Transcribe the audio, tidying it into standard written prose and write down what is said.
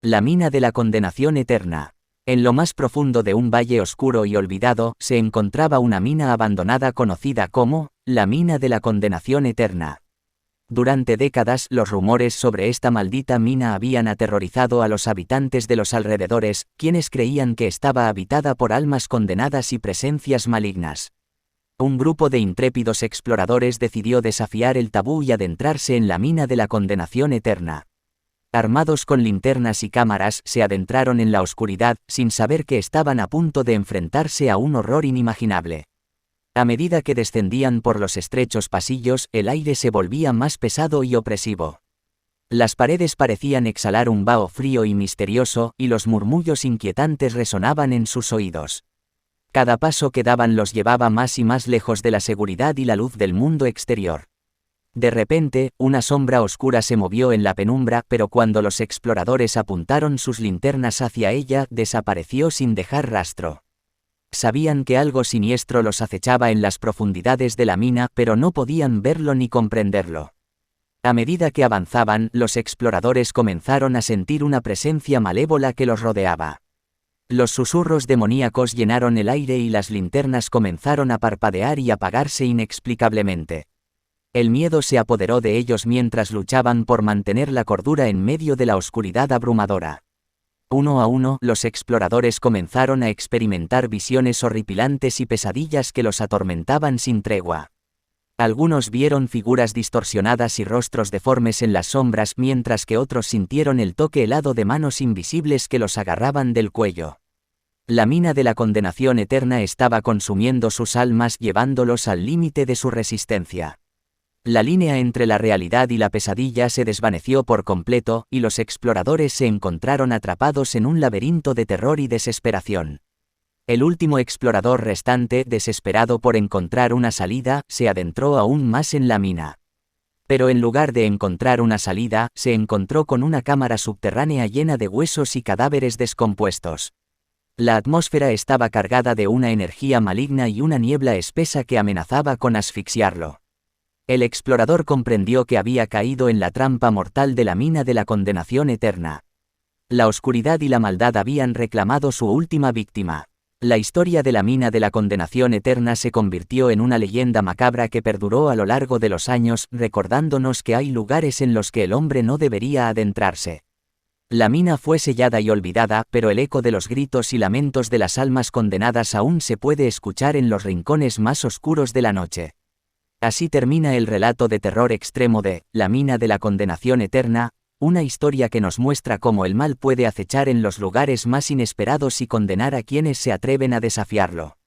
La mina de la condenación eterna. En lo más profundo de un valle oscuro y olvidado, se encontraba una mina abandonada conocida como, la mina de la condenación eterna. Durante décadas, los rumores sobre esta maldita mina habían aterrorizado a los habitantes de los alrededores, quienes creían que estaba habitada por almas condenadas y presencias malignas. Un grupo de intrépidos exploradores decidió desafiar el tabú y adentrarse en la mina de la condenación eterna. Armados con linternas y cámaras, se adentraron en la oscuridad, sin saber que estaban a punto de enfrentarse a un horror inimaginable. A medida que descendían por los estrechos pasillos, el aire se volvía más pesado y opresivo. Las paredes parecían exhalar un vaho frío y misterioso, y los murmullos inquietantes resonaban en sus oídos. Cada paso que daban los llevaba más y más lejos de la seguridad y la luz del mundo exterior. De repente, una sombra oscura se movió en la penumbra, pero cuando los exploradores apuntaron sus linternas hacia ella, desapareció sin dejar rastro. Sabían que algo siniestro los acechaba en las profundidades de la mina, pero no podían verlo ni comprenderlo. A medida que avanzaban, los exploradores comenzaron a sentir una presencia malévola que los rodeaba. Los susurros demoníacos llenaron el aire y las linternas comenzaron a parpadear y apagarse inexplicablemente. El miedo se apoderó de ellos mientras luchaban por mantener la cordura en medio de la oscuridad abrumadora. Uno a uno, los exploradores comenzaron a experimentar visiones horripilantes y pesadillas que los atormentaban sin tregua. Algunos vieron figuras distorsionadas y rostros deformes en las sombras, mientras que otros sintieron el toque helado de manos invisibles que los agarraban del cuello. La mina de la condenación eterna estaba consumiendo sus almas, llevándolos al límite de su resistencia. La línea entre la realidad y la pesadilla se desvaneció por completo, y los exploradores se encontraron atrapados en un laberinto de terror y desesperación. El último explorador restante, desesperado por encontrar una salida, se adentró aún más en la mina. Pero en lugar de encontrar una salida, se encontró con una cámara subterránea llena de huesos y cadáveres descompuestos. La atmósfera estaba cargada de una energía maligna y una niebla espesa que amenazaba con asfixiarlo. El explorador comprendió que había caído en la trampa mortal de la mina de la condenación eterna. La oscuridad y la maldad habían reclamado su última víctima. La historia de la mina de la condenación eterna se convirtió en una leyenda macabra que perduró a lo largo de los años, recordándonos que hay lugares en los que el hombre no debería adentrarse. La mina fue sellada y olvidada, pero el eco de los gritos y lamentos de las almas condenadas aún se puede escuchar en los rincones más oscuros de la noche. Así termina el relato de terror extremo de La mina de la condenación eterna, una historia que nos muestra cómo el mal puede acechar en los lugares más inesperados y condenar a quienes se atreven a desafiarlo.